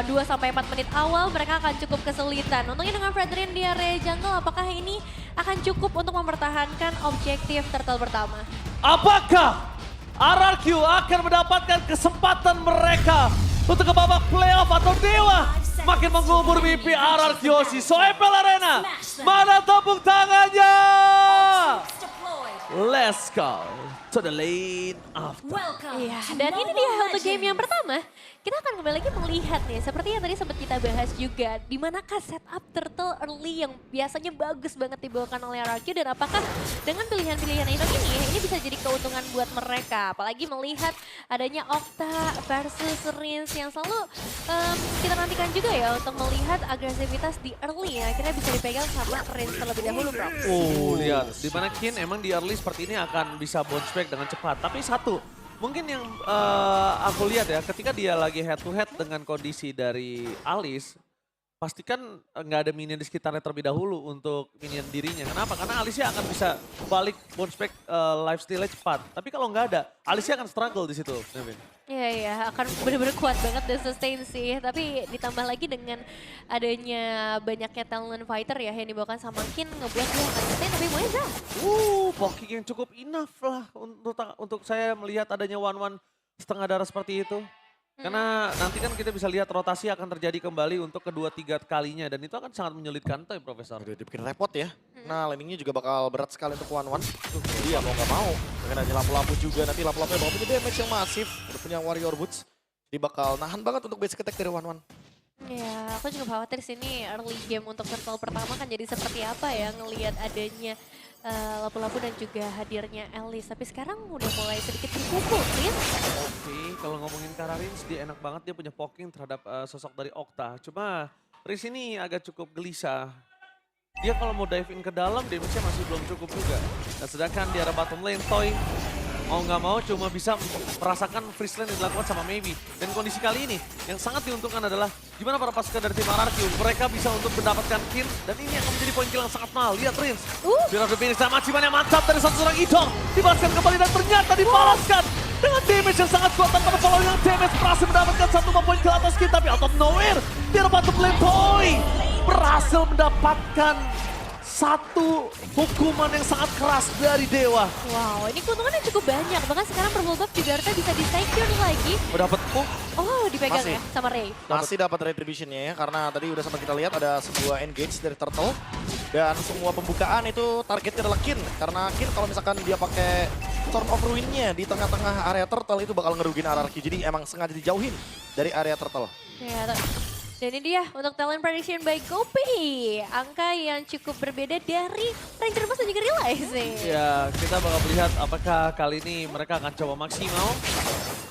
2 sampai 4 menit awal mereka akan cukup kesulitan. Untungnya dengan Fredrin di area jungle, apakah ini akan cukup untuk mempertahankan objektif turtle pertama? Apakah RRQ akan mendapatkan kesempatan mereka untuk ke babak playoff atau Dewa makin mengubur mimpi RRQ Yoshi? Soepel Arena, mana tepuk tangannya? Let's go to the lane after. Iya, dan ini dia untuk game yang pertama. Kita akan kembali lagi melihat nih, seperti yang tadi sempat kita bahas juga, di manakah setup turtle early yang biasanya bagus banget dibawakan oleh RRQ, dan apakah dengan pilihan-pilihan ini bisa jadi keuntungan buat mereka. Apalagi melihat adanya Okta versus Rins yang selalu kita nantikan juga ya untuk melihat agresivitas di early yang akhirnya bisa dipegang sama Rins terlebih dahulu, Bro. Lihat, dimana Kin emang di early seperti ini akan bisa bounce back dengan cepat. Tapi satu, mungkin yang aku lihat ya, ketika dia lagi head to head dengan kondisi dari Alice, pastikan nggak ada minion di sekitarnya terlebih dahulu untuk minion dirinya. Kenapa? Karena Alicia akan bisa balik bounce back lifesteal-nya cepat. Tapi kalau nggak ada, Alicia akan struggle di situ, Nevin. Iya, akan benar-benar kuat banget dan sustain sih. Tapi ditambah lagi dengan adanya banyaknya talent fighter ya yang dibawakan sama Kin, ngebuat dia akan sustain tapi Moeza. Poking yang cukup enough lah untuk saya melihat adanya one-one setengah darah seperti itu. Karena nanti kan kita bisa lihat rotasi akan terjadi kembali untuk kedua tiga kalinya. Dan itu akan sangat menyulitkan tuh Profesor. Udah dibikin repot ya. Nah landingnya juga bakal berat sekali untuk one-one. Jadi ya mau gak mau. Dengan ada lampu-lampu juga, nanti lampu-lampunya bakal punya damage yang masif. Udah punya warrior boots. Jadi bakal nahan banget untuk basic attack dari one-one. Ya, aku juga khawatir sini early game untuk turtle pertama kan jadi seperti apa ya ngelihat adanya lampu-lampu dan juga hadirnya Alice. Tapi sekarang udah mulai sedikit dipukul, Rins. Oke, kalau ngomongin Rins, dia enak banget dia punya poking terhadap sosok dari Okta. Cuma Rins ini agak cukup gelisah. Dia kalau mau dive in ke dalam, damage-nya masih belum cukup juga. Dan sedangkan di arah bottom lane, Toy mau nggak mau cuma bisa merasakan freeze lane yang dilakukan sama Maybe. Dan kondisi kali ini yang sangat diuntungkan adalah gimana para pasukan dari tim RRQ. Mereka bisa untuk mendapatkan kill dan ini akan menjadi poin kill yang sangat mahal. Lihat Rins. Fear of the Phoenix sama Ciman yang mantap dari satu orang Idol. Dibalaskan kembali dan ternyata dibalaskan dengan damage yang sangat kuat tanpa follow yang damage. Berhasil mendapatkan 1 poin kill atas kita tapi out of nowhere. Di arah bottom lane Toy berhasil mendapatkan satu hukuman yang sangat keras dari Dewa. Wow, ini keuntungannya cukup banyak. Bahkan sekarang purple buff juga Arta bisa di-secure lagi. Dapat Dipegang Masih. ya sama Ray. Masih dapat retributionnya ya. Karena tadi udah sempat kita lihat ada sebuah engage dari Turtle. Dan semua pembukaan itu targetnya adalah Kin. Karena Kin kalau misalkan dia pakai Storm of Ruin-nya di tengah-tengah area Turtle itu bakal ngerugin RRQ. Jadi emang sengaja dijauhin dari area Turtle. Ya, dan ini dia untuk talent prediction by Gopi. Angka yang cukup berbeda dari Ranger Boss dan juga Relay sih. Ya, kita bakal melihat apakah kali ini mereka akan coba maksimal.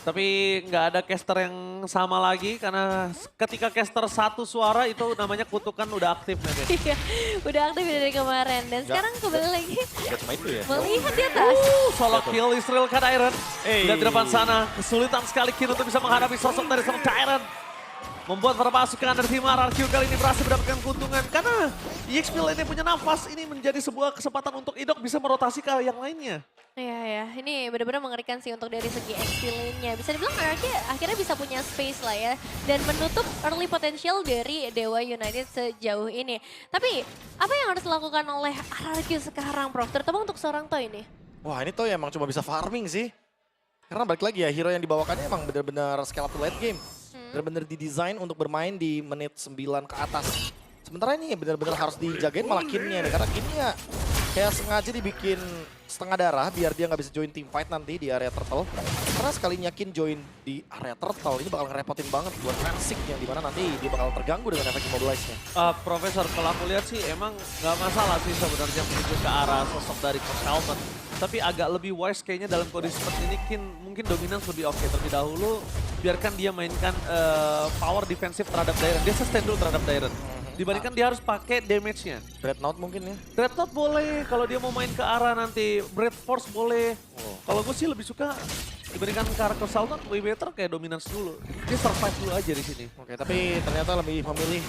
Tapi nggak ada caster yang sama lagi karena ketika caster satu suara itu namanya kutukan udah aktif. Iya, udah aktif dari kemarin. Dan sekarang kembali lagi Gak cuma itu ya. melihat di atas. Solo kill Israel ke Iron. Lihat di depan sana, kesulitan sekali Kin untuk bisa menghadapi sosok dari seorang Iron. Membuat para pasukan dari tim RRQ kali ini berhasil mendapatkan keuntungan. Karena EXP ini punya nafas, ini menjadi sebuah kesempatan untuk Idok bisa merotasi ke yang lainnya. Iya, ini benar-benar mengerikan sih untuk dari segi XP lane-nya. Bisa dibilang RRQ akhirnya bisa punya space lah ya. Dan menutup early potential dari Dewa United sejauh ini. Tapi apa yang harus dilakukan oleh RRQ sekarang, Prof? Terutama untuk seorang Toy ini. Wah ini Toy emang cuma bisa farming sih. Karena balik lagi ya, hero yang dibawakannya emang benar-benar scale up to late game. Benar-benar didesain untuk bermain di menit 9 ke atas. Sementara ini benar-benar harus dijagain malah Kinnya nih. Karena Kinnya kayak sengaja dibikin setengah darah biar dia nggak bisa join team fight nanti di area Turtle. Karena sekalinya Kin join di area Turtle ini bakal ngerepotin banget buat Ransik yang dimana nanti dia bakal terganggu dengan efek immobilize-nya. Profesor, kalau aku lihat sih emang nggak masalah sih sebenarnya menuju ke arah sosok dari Coach Helmet. Tapi agak lebih wise kayaknya dalam kondisi seperti ini Kin mungkin dominance lebih oke. Terlebih dahulu biarkan dia mainkan power defensif terhadap Dairon. Dia sustain dulu terhadap Dairon. Dibandingkan dia harus pakai damage-nya. Dreadnought mungkin ya? Dreadnought boleh, kalau dia mau main ke arah nanti Breath Force boleh. Kalau gue sih lebih suka dibandingkan ke arah Consultant, way better kayak dominance dulu. Dia survive dulu aja di sini. Oke, tapi ternyata lebih memilih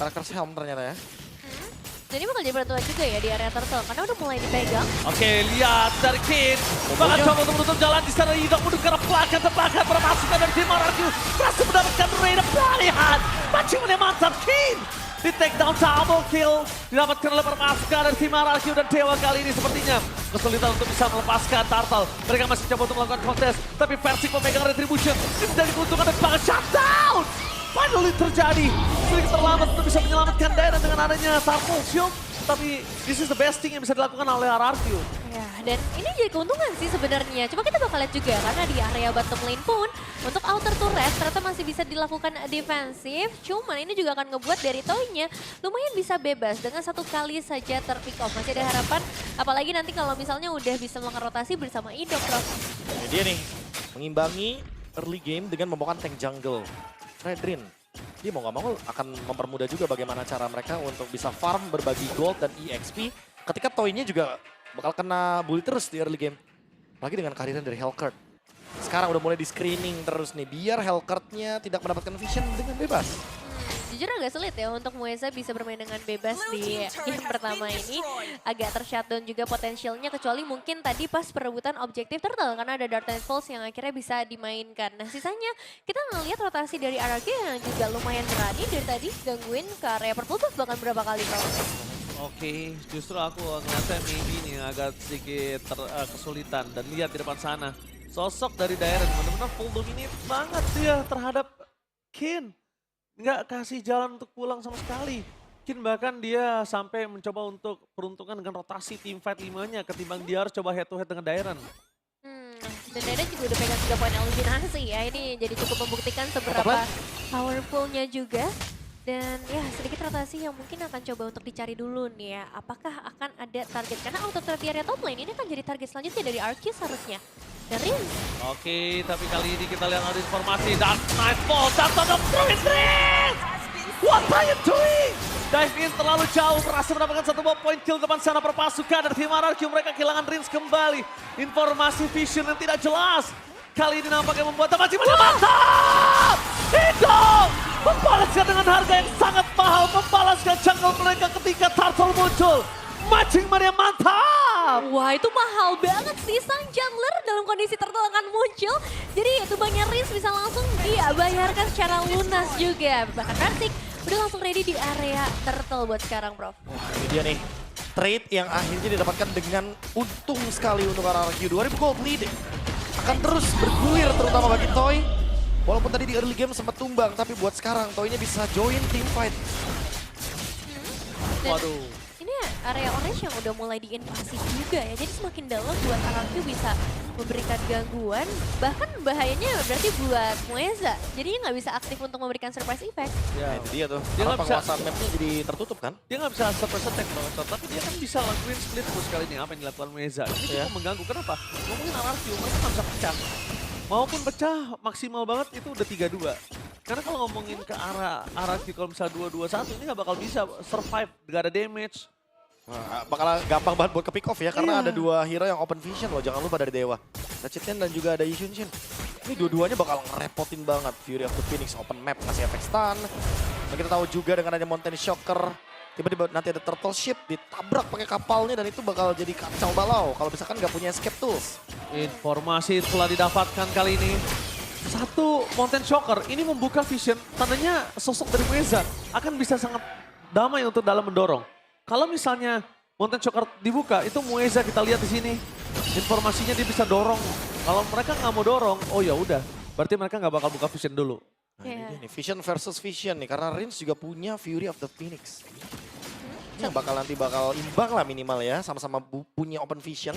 karakter Helm ternyata ya. Jadi bakal jadi peraturan juga ya di area Turtle karena udah mulai dipegang. Oke, lihat dari Kin. Bakal coba untuk menutup jalan di sana. Idok menuju ke arah belakang terbakar para pasukan dari tim RRQ. Berhasil mendapatkan Raiden. Lihat. Mancing mantap, Kin! Di take down double kill. Didapatkan oleh perpasukan dari tim RRQ dan Dewa kali ini sepertinya kesulitan untuk bisa melepaskan Turtle. Mereka masih coba untuk melakukan kontes, tapi Versik memegang Retribution. Ini menjadi keuntungan dan banget shutdown! Finally terjadi. Sedikit terlambat untuk bisa menyelamatkan Dairon dengan adanya Turtle Shield. Tapi this is the best thing yang bisa dilakukan oleh RRQ. Ya, dan ini jadi keuntungan sih sebenarnya. Cuma kita bakal lihat juga karena di area bottom lane pun untuk outer turret ternyata masih bisa dilakukan defensif. Cuman ini juga akan ngebuat dari Toy-nya lumayan bisa bebas dengan satu kali saja terpick off. Masih ada harapan, apalagi nanti kalau misalnya udah bisa melakukan rotasi bersama Idok, Prof. Ini dia nih, mengimbangi early game dengan membawakan tank jungle. Redrin, dia mau gak mau akan mempermudah juga bagaimana cara mereka untuk bisa farm, berbagi gold dan EXP. Ketika Toy-nya juga bakal kena bully terus di early game. Apalagi dengan kehadiran dari Hellcurt. Sekarang udah mulai di screening terus nih, biar Hellcurt-nya tidak mendapatkan vision dengan bebas. Jujur agak sulit ya untuk Mueza bisa bermain dengan bebas di game pertama ini. Agak tershutdown juga potensialnya, kecuali mungkin tadi pas perebutan objektif Turtle karena ada Dark Nightfalls yang akhirnya bisa dimainkan. Nah sisanya kita ngelihat rotasi dari RRQ yang juga lumayan berani dari tadi gangguin ke area purple buff bahkan berapa kali kalau. Oke, justru aku ngeliatnya maybe nih agak sedikit kesulitan. Dan lihat di depan sana, sosok dari Dairon benar-benar full dominate banget dia terhadap Kin. Nggak kasih jalan untuk pulang sama sekali. Kin bahkan dia sampai mencoba untuk peruntungan dengan rotasi teamfight 5-nya ketimbang dia harus coba head to head dengan Dairon. Dan Dairon juga udah pegang 3 poin eliminasi ya. Ini jadi cukup membuktikan seberapa powerful-nya juga. Dan ya sedikit rotasi yang mungkin akan coba untuk dicari dulu nih ya. Apakah akan ada target? Karena out of threat area top lane ini kan jadi target selanjutnya dari Arceus harusnya. Dan Rin. Oke, tapi kali ini kita lihat ada informasi. Dark Nightfall, datang through it, Rin! What are you doing? Dive in terlalu jauh, berhasil mendapatkan satu poin kill depan sana perpasukan dari tim RRQ. Mereka kehilangan Rins kembali. Informasi vision yang tidak jelas. Kali ini nampaknya membuat macam mantap! Itu membalaskan dengan harga yang sangat mahal. Membalaskan jungle mereka ketika Turtle muncul. Matching Maria mantap! Wah itu mahal banget sih sang jungler dalam kondisi Turtle akan muncil. Jadi tumbangnya Rins bisa langsung dia bayarkan secara lunas juga. Bahkan Versik udah langsung ready di area Turtle buat sekarang, Prof. Wah ini dia nih, trade yang akhirnya didapatkan dengan untung sekali untuk RRQ. 2000 gold lead akan terus bergulir terutama bagi Toy. Walaupun tadi di early game sempat tumbang, tapi buat sekarang Toy-nya bisa join team fight. Waduh. Ini area orange yang udah mulai diinvasi juga ya. Jadi semakin dalam buat RRQ bisa memberikan gangguan. Bahkan bahayanya berarti buat Mueza. Jadinya nggak bisa aktif untuk memberikan surprise effect. Nah, itu dia tuh. Dia Karena nggak bisa- penguasaan mapnya jadi tertutup kan? Dia nggak bisa surprise attack banget, tapi dia kan bisa lakuin split push kali ini. Apa yang dilakukan Meza. Ini Iya. cukup mengganggu. Kenapa? Ngomongin RRQ, mereka nggak bisa pecah. Maupun pecah maksimal banget itu udah 3-2. Karena kalau ngomongin ke arah RRQ kalau misalnya 2-2-1 ini nggak bakal bisa survive. Nggak ada damage. Wah, bakal gampang banget buat ke pick off ya, karena Iya. ada dua hero yang open vision loh, jangan lupa dari Dewa. Ratchet dan juga ada Yishun Shin. Ini dua-duanya bakal ngerepotin banget. Fury of the Phoenix open map ngasih efek stun. Dan kita tahu juga dengan ada Mountain Shocker, tiba-tiba nanti ada Turtle Ship ditabrak pakai kapalnya dan itu bakal jadi kacau balau kalau misalkan nggak punya escape tools. Informasi telah didapatkan kali ini. Satu, Mountain Shocker ini membuka vision, tandanya sosok dari Meza akan bisa sangat damai untuk dalam mendorong. Kalau misalnya Mountain Shocker dibuka, itu Mueza kita lihat di sini. Informasinya dia bisa dorong. Kalau mereka nggak mau dorong, oh ya udah. Berarti mereka nggak bakal buka vision dulu. Nah ini Iya. dia nih, Vision versus Vision nih, karena Rins juga punya Fury of the Phoenix. Ini yang bakal imbang lah minimal ya, sama-sama punya open vision.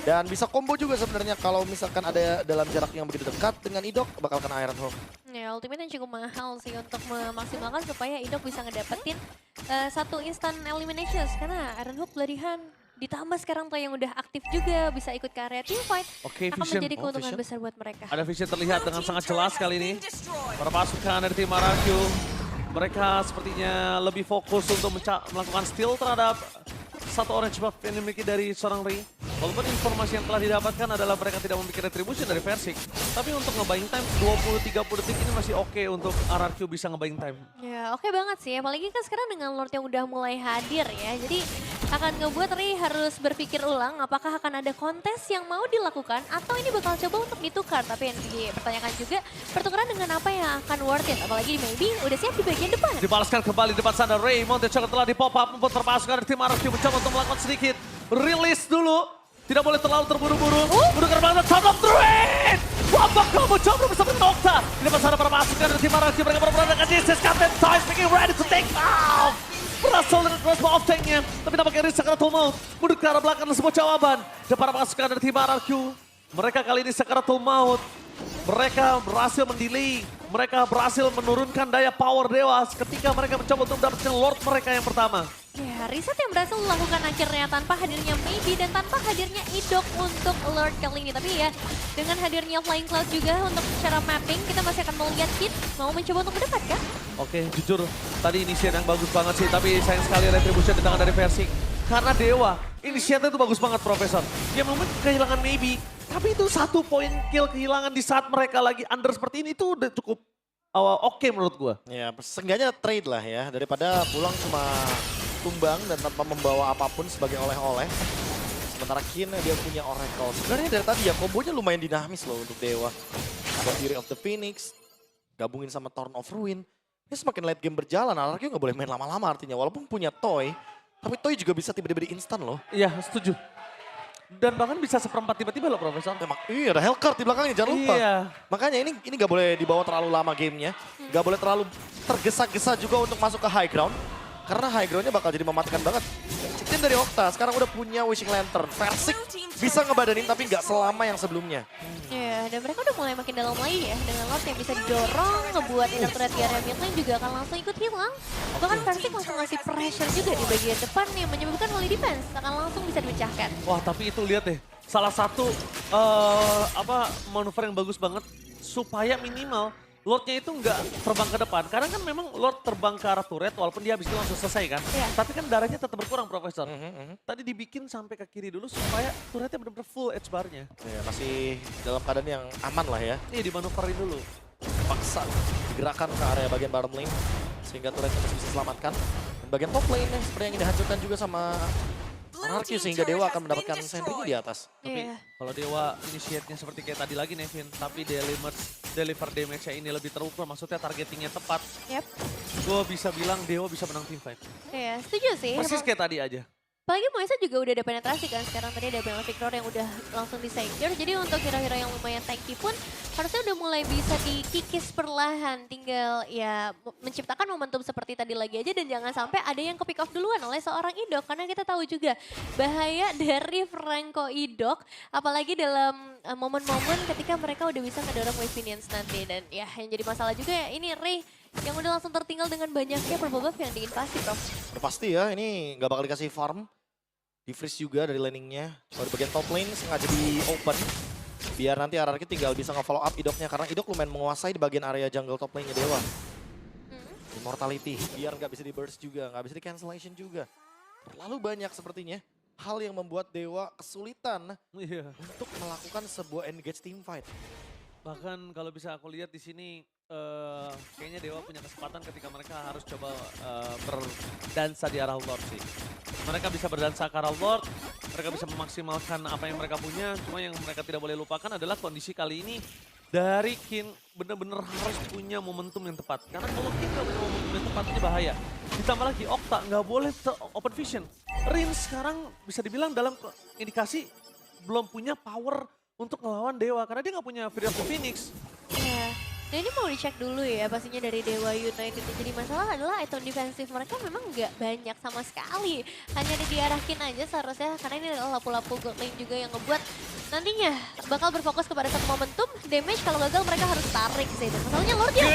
Dan bisa combo juga sebenarnya kalau misalkan ada dalam jarak yang begitu dekat dengan Idok, bakal kena Iron Hawk. Ya ultimate yang cukup mahal sih untuk memaksimalkan supaya Idok bisa ngedapetin satu instant eliminations. Karena Iron Hook pelarihan ditambah sekarang Toy yang udah aktif juga bisa ikut ke area team fight. Oke, Akan vision. menjadi Oh, keuntungan vision. besar buat mereka. Ada vision terlihat dengan sangat jelas kali ini. Para pasukan dari tim RRQ. Mereka sepertinya lebih fokus untuk melakukan steal terhadap satu orange buff yang dimiliki dari seorang Ri. Walaupun informasi yang telah didapatkan adalah mereka tidak memiliki retribution dari Versik. Tapi untuk ngebuying time 20-30 detik ini masih oke untuk RRQ bisa ngebuying time. Ya oke banget sih, apalagi kan sekarang dengan Lord yang udah mulai hadir ya. Jadi akan ngebuat Ray harus berpikir ulang apakah akan ada kontes yang mau dilakukan atau ini bakal coba untuk ditukar. Tapi yang dipertanyakan juga pertukaran dengan apa yang akan worth it. Apalagi maybe udah siap di bagian depan. Dibalaskan kembali depan sana Ray. Montecho telah di pop up membuat perpasukan dari tim RRQ mencoba untuk melakukan sedikit rilis dulu. Tidak boleh terlalu terburu-buru. Mendengar banget Sound of the Rain. Wabak kamu coba bersama dengan Okta. Di depan sana perpasukan dari tim RRQ. Mereka berada dengan Jesus. Captain Toys making ready to take off. Berasal dengan crossbow off tanknya. Tapi nampaknya Riz Sakaratul Maut. Mundur ke arah belakang sebuah jawaban. Depan pasukan dari tim RRQ. Mereka kali ini Sakaratul Maut. Mereka berhasil mendelay. Mereka berhasil menurunkan daya power Dewa ketika mereka mencoba untuk mendapatkan Lord mereka yang pertama. Ya, riset yang berhasil dilakukan akhirnya tanpa hadirnya Maybe dan tanpa hadirnya Idok untuk Lord kali ini. Tapi ya, dengan hadirnya Flying Cloud juga untuk secara mapping, kita masih akan melihat Kid mau mencoba untuk mendekat kan? Oke, jujur tadi inisiat yang bagus banget sih, tapi sayang sekali retribution di tangan dari Versing. Karena Dewa, inisiatnya itu bagus banget Profesor. Ya memang kehilangan Maybe, tapi itu 1 poin kill kehilangan di saat mereka lagi under seperti ini itu udah cukup oke menurut gua. Ya, seenggaknya trade lah ya, daripada pulang cuma tumbang dan tanpa membawa apapun sebagai oleh-oleh. Sementara Kin dia punya Oracle. Sebenarnya dari tadi ya kombonya lumayan dinamis loh untuk Dewa. Ada Fury of the Phoenix, gabungin sama Thorn of Ruin. Ini semakin late game berjalan, RRQ nggak boleh main lama-lama artinya. Walaupun punya Toy, tapi Toy juga bisa tiba-tiba di instan loh. Iya, setuju. Dan bahkan bisa seperempat tiba-tiba loh Profesor. Iya, ada Hellcard di belakangnya, jangan lupa. Iya. Makanya ini nggak boleh dibawa terlalu lama gamenya. Nggak boleh terlalu tergesa-gesa juga untuk masuk ke high ground. Karena high groundnya bakal jadi mematikan banget. Tim dari Okta sekarang udah punya Wishing Lantern. Versik bisa ngebadanin tapi nggak selama yang sebelumnya. Ya, dan mereka udah mulai makin dalam lagi ya. Dengan Lord yang bisa didorong, ngebuat inner turret di area mid lane juga akan langsung ikut hilang. Bahkan Versik langsung ngasih pressure juga di bagian depan yang menyebabkan Holy Defense akan langsung bisa dipecahkan. Wah, tapi itu lihat deh. Salah satu manuver yang bagus banget supaya minimal Lordnya itu nggak terbang ke depan. Karena kan memang Lord terbang ke arah turret walaupun dia habis itu langsung selesai kan. Iya. Tapi kan darahnya tetap berkurang Profesor. Tadi dibikin sampai ke kiri dulu supaya turretnya benar-benar full edge bar-nya. Ya, masih dalam keadaan yang aman lah ya. Iya, dimanuverin dulu. Paksa digerakkan ke area bagian bottom lane. Sehingga turretnya masih bisa diselamatkan. Dan bagian top lane seperti yang dihancurkan juga sama RRQ sehingga Dewa akan mendapatkan sentry di atas. Tapi Iya. kalau Dewa inisiatnya seperti kayak tadi lagi Nevin. Tapi deliver damage-nya ini lebih terukur. Maksudnya targetingnya tepat. Yap. Gue bisa bilang Dewa bisa menang teamfight. Iya, setuju sih. Persis kayak tadi aja. Apalagi Moisa juga udah ada penetrasi kan, sekarang tadi ada Bella Victor yang udah langsung di-secure. Jadi untuk hero-hero yang lumayan tanky pun harusnya udah mulai bisa dikikis perlahan. Tinggal ya menciptakan momentum seperti tadi lagi aja dan jangan sampai ada yang ke-pick off duluan oleh seorang Idok. Karena kita tahu juga bahaya dari Franco Idok, apalagi dalam momen-momen ketika mereka udah bisa ngedorong wave minions nanti. Dan ya yang jadi masalah juga ya ini Ray yang udah langsung tertinggal dengan banyaknya purple buff yang diinvasi Prof. Udah pasti ya, ini nggak bakal dikasih farm. Di freeze juga dari laningnya. Kalau di bagian top lane sengaja di open. Biar nanti RRQ tinggal bisa nge-follow up Idoknya. Karena Idok lumayan menguasai di bagian area jungle top lane-nya Dewa. Immortality. Biar nggak bisa di burst juga. Nggak bisa di cancellation juga. Terlalu banyak sepertinya. Hal yang membuat Dewa kesulitan Iya. untuk melakukan sebuah engage team fight. Bahkan kalau bisa aku lihat di sini kayaknya Dewa punya kesempatan ketika mereka harus coba berdansa di arah Lord sih. Mereka bisa berdansa ke arah Lord, mereka bisa memaksimalkan apa yang mereka punya. Cuma yang mereka tidak boleh lupakan adalah kondisi kali ini dari Kin benar-benar harus punya momentum yang tepat. Karena kalau Kin nggak punya momentum yang tepat ini bahaya. Ditambah lagi Okta nggak boleh open vision. Rin sekarang bisa dibilang dalam indikasi belum punya power untuk ngelawan Dewa karena dia nggak punya Fury of the Phoenix. Iya. Nah ini mau dicek dulu ya pastinya dari Dewa United. Jadi masalah adalah item defensif mereka memang nggak banyak sama sekali. Hanya diarahkin aja seharusnya karena ini adalah lapu-lapu gold lane juga yang ngebuat nantinya bakal berfokus kepada satu momentum. Damage kalau gagal mereka harus tarik sih. Dan masalahnya Lordnya.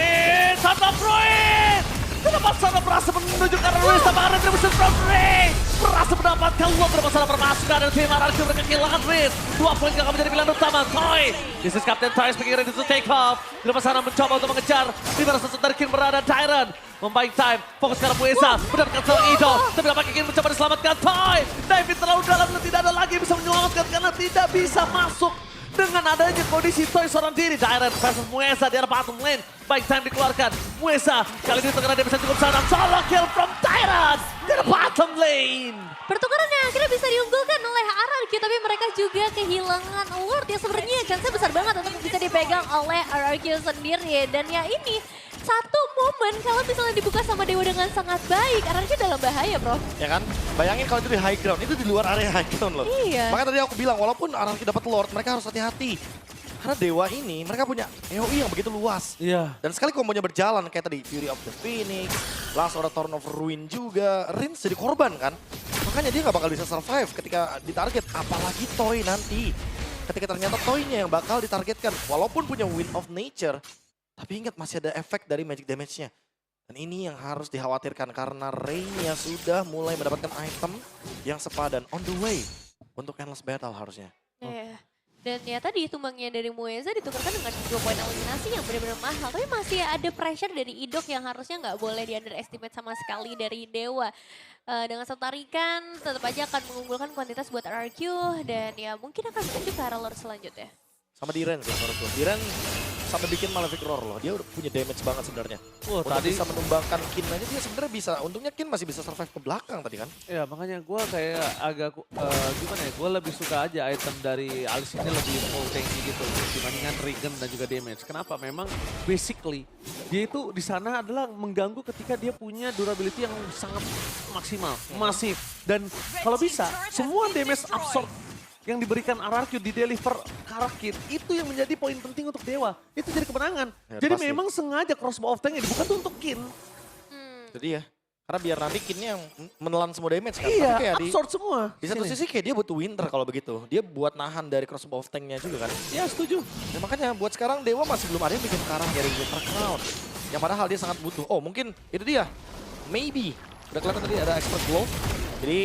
Santa Freud! Kenapa Sana berhasil menunjukkan Ruiz sama retribution from Ray? Berhasil mendapatkan Lord bermasalah permasukan dan tim RRQ mereka kehilangan Ruiz. 2 poin gak menjadi pilihan utama. Toy! This is Captain Toy speaking ready to take off. Di depan sana mencoba untuk mengejar. Di mana sosok dari King berada Tyrant. Membaik time, fokus ke arah Muesa. Mendapatkan seorang Ido. Tapi nampaknya King mencoba diselamatkan Toy. David terlalu dalam dan tidak ada lagi yang bisa menyelamatkan karena tidak bisa masuk. Dengan adanya kondisi Toy seorang diri, Tyrant versus Muesa di arah bottom lane. Baik time dikeluarkan, Muesa kali ini terkena dia bisa cukup sana. Solo kill from Tyrant di arah bottom bottom lane. Pertukaran yang akhirnya bisa diunggulkan oleh RRQ, tapi mereka juga kehilangan Lord yang sebenarnya chance besar banget untuk bisa dipegang oleh RRQ sendiri. Dan ya ini satu momen kalau misalnya dibuka sama Dewa dengan sangat baik, RRQ dalam bahaya bro. Ya kan? Bayangin kalau itu di high ground, itu di luar area high ground loh. Iya. Makanya tadi aku bilang, walaupun RRQ dapat Lord, mereka harus hati-hati. Karena Dewa ini, mereka punya AoE yang begitu luas. Iya. Dan sekali kombonya berjalan, kayak tadi Fury of the Phoenix, langsung ada Thorn of Ruin juga, Rins jadi korban kan. Makanya dia nggak bakal bisa survive ketika ditarget, apalagi Toy nanti. Ketika ternyata Toy-nya yang bakal ditargetkan, walaupun punya Wind of Nature, tapi ingat masih ada efek dari magic damage-nya. Dan ini yang harus dikhawatirkan karena Rey-nya sudah mulai mendapatkan item yang sepadan on the way untuk endless battle harusnya. Iya. Dan ya tadi tumbangnya dari Mueza ditukarkan dengan 2 poin eliminasi yang benar-benar mahal. Tapi masih ada pressure dari Idok yang harusnya nggak boleh di underestimate sama sekali dari Dewa. Dengan satu tarikan tetap aja akan mengunggulkan kuantitas buat RRQ. Dan ya mungkin akan menuju ke arah lore selanjutnya. Sama Diren sih menurut gue. Diren sampai bikin Malefic Roar loh. Dia udah punya damage banget sebenarnya. Wah, Untuk tadi bisa menumbangkan Kin aja dia sebenarnya bisa. Untungnya Kin masih bisa survive ke belakang tadi kan. ya makanya gue kayak agak gimana ya, gue lebih suka aja item dari Alice ini lebih full tanky gitu dibandingkan Regen dan juga damage. Kenapa? Memang basically dia itu di sana adalah mengganggu ketika dia punya durability yang sangat maksimal, masif. Dan kalau bisa semua damage absorb yang diberikan RRQ di deliver Karakit itu yang menjadi poin penting untuk Dewa. Itu jadi kemenangan. Ya, jadi pasti. memang sengaja crossbow of tank dibuka tuh untuk Kin. Jadi ya. Karena biar nanti Kinnya yang menelan semua damage kan. Iya, Tapi kayak absorb semua. di satu Sini. sisi kayak dia butuh Winter kalau begitu. Dia buat nahan dari crossbow of tanknya juga kan. Ya setuju. Ya, makanya buat sekarang Dewa masih belum ada yang bikin ke arah dari Winter Crown. Yang padahal dia sangat butuh. Oh mungkin itu dia. Maybe. Udah kelihatan tadi ada expert blow. Jadi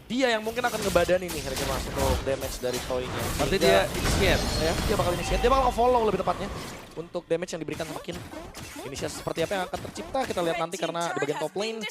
dia yang mungkin akan ngebadanin nih harga masuk untuk damage dari Toy-nya. Berarti Sehingga, dia initiate. ya, dia bakal initiate. Dia bakal follow lebih tepatnya untuk damage yang diberikan sama Kin. Inisiasi seperti apa yang akan tercipta kita lihat nanti karena di bagian top lane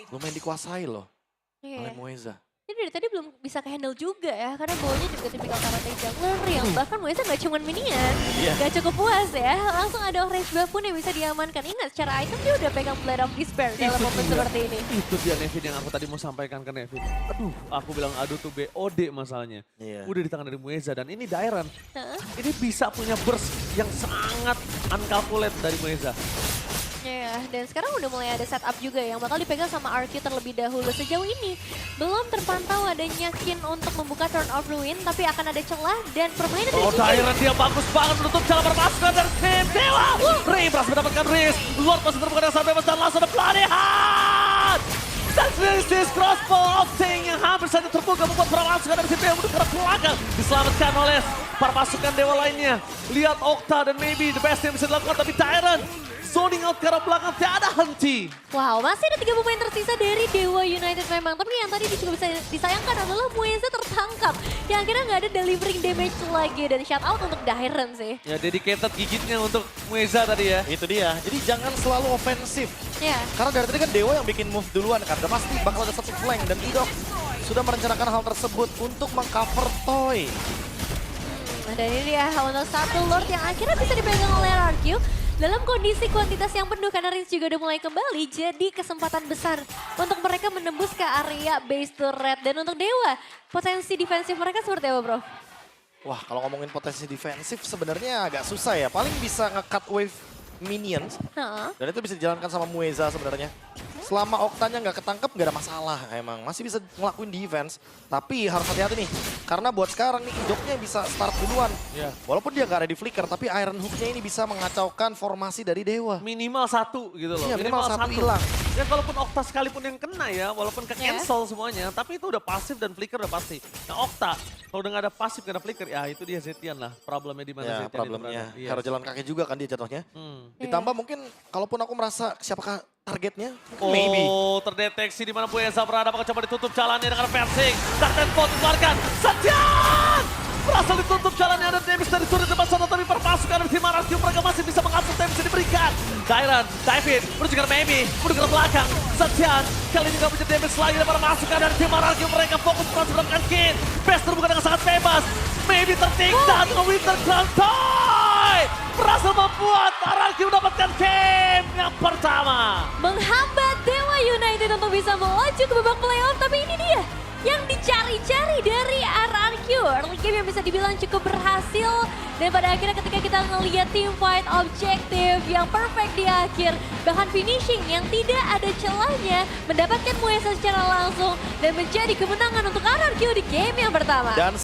lumayan dikuasai loh oleh Iya. Mueza. Ini dari tadi belum bisa ke-handle juga ya, karena bawahnya juga tipikal karakter jungler yang bahkan Mueza nggak cuma minion, Iya. nggak cukup puas ya, langsung ada orange buff pun yang bisa diamankan. Ingat, secara item dia udah pegang Blade of Despair dalam Itu momen dia. seperti ini. Itu dia Nevin yang aku tadi mau sampaikan ke Nevin. Aduh, aku bilang aduh tuh BOD masalahnya. Iya. Udah di tangan dari Mueza dan ini Dairan. Heeh. Ini bisa punya burst yang sangat uncalculate dari Mueza. Ya, dan sekarang udah mulai ada setup juga yang bakal dipegang sama RQ terlebih dahulu. Sejauh ini belum terpantau adanya Kin untuk membuka Turn of Ruin, tapi akan ada celah dan permainan dari Oh, Cici. Dairan dia bagus banget menutup jalan permasukan dari tim Dewa. Ray berhasil mendapatkan risk. Lord masih terbuka dengan sangat bebas dan langsung ada pelarihan. Dan this crossbow of Ting yang hampir saja terbuka membuat permasukan dari tim yang menuju ke belakang. Diselamatkan oleh para pasukan Dewa lainnya. Lihat Okta dan maybe the best yang bisa dilakukan, tapi Dairan zoning out ke arah belakang tidak henti. Wow, masih ada 3 pemain tersisa dari Dewa United memang. Tapi yang tadi juga bisa disayangkan adalah Mueza tertangkap. Yang akhirnya nggak ada delivering damage lagi. Dan shout out untuk Dairan sih. Ya dedicated gigitnya untuk Mueza tadi ya. Itu dia. Jadi jangan selalu ofensif. Ya, Karena dari tadi kan Dewa yang bikin move duluan kan. Udah pasti bakal ada satu flank dan Idok sudah merencanakan hal tersebut untuk mengcover Toy. dan ini dia untuk satu Lord yang akhirnya bisa dipegang oleh RRQ. Dalam kondisi kuantitas yang penuh karena Rins juga udah mulai kembali. Jadi kesempatan besar untuk mereka menembus ke area base turret. Dan untuk Dewa, potensi defensif mereka seperti apa bro? Wah, kalau ngomongin potensi defensif sebenarnya agak susah ya. Paling bisa nge-cut wave minions. Heeh. Dan itu bisa dijalankan sama Mueza sebenarnya. Selama Oktanya nggak ketangkep nggak ada masalah emang. Masih bisa ngelakuin defense. Tapi harus hati-hati nih. Karena buat sekarang nih Idoknya bisa start duluan. Ya. Walaupun dia nggak ada di flicker, tapi Iron Hook-nya ini bisa mengacaukan formasi dari Dewa. Minimal satu gitu loh. Iya, minimal satu hilang. Ya kalaupun Okta sekalipun yang kena ya, walaupun ke Ya. cancel semuanya, tapi itu udah pasif dan flicker udah pasti. Nah Okta, kalau udah gak ada pasif, gak ada flicker, ya itu dia Zetian lah. Problemnya di mana Ya, Zetian itu problemnya. berada. Iya. Harus jalan kaki juga kan dia jatuhnya. Hmm. Ditambah mungkin kalaupun aku merasa siapakah targetnya, Oh, maybe. terdeteksi di mana Mueza berada, bakal coba ditutup jalannya dengan versing. Dark Deadpool dikeluarkan, Zetian! Berhasil ditutup jalannya, ada damage dari sudut depan sana, tapi perpasukan dari tim RRQ mereka masih bisa mengasuh damage yang diberikan. Dairan, David, menuju ke maybe, menuju ke belakang. Zetian, kali ini gak punya damage lagi dari para pasukan dari tim RRQ, mereka fokus berhasil mendapatkan Kin. Best terbuka dengan sangat bebas, maybe tertinggal dengan Winter Crown Toy! Berhasil membuat RRQ mendapatkan game yang pertama. Menghambat Dewa United untuk bisa melaju ke babak playoff. Tapi ini dia yang dicari-cari dari RRQ. Early game yang bisa dibilang cukup berhasil. Dan pada akhirnya ketika kita ngelihat team fight objektif yang perfect di akhir. Bahkan finishing yang tidak ada celahnya. Mendapatkan Muesa secara langsung. Dan menjadi kemenangan untuk RRQ di game yang pertama. Dan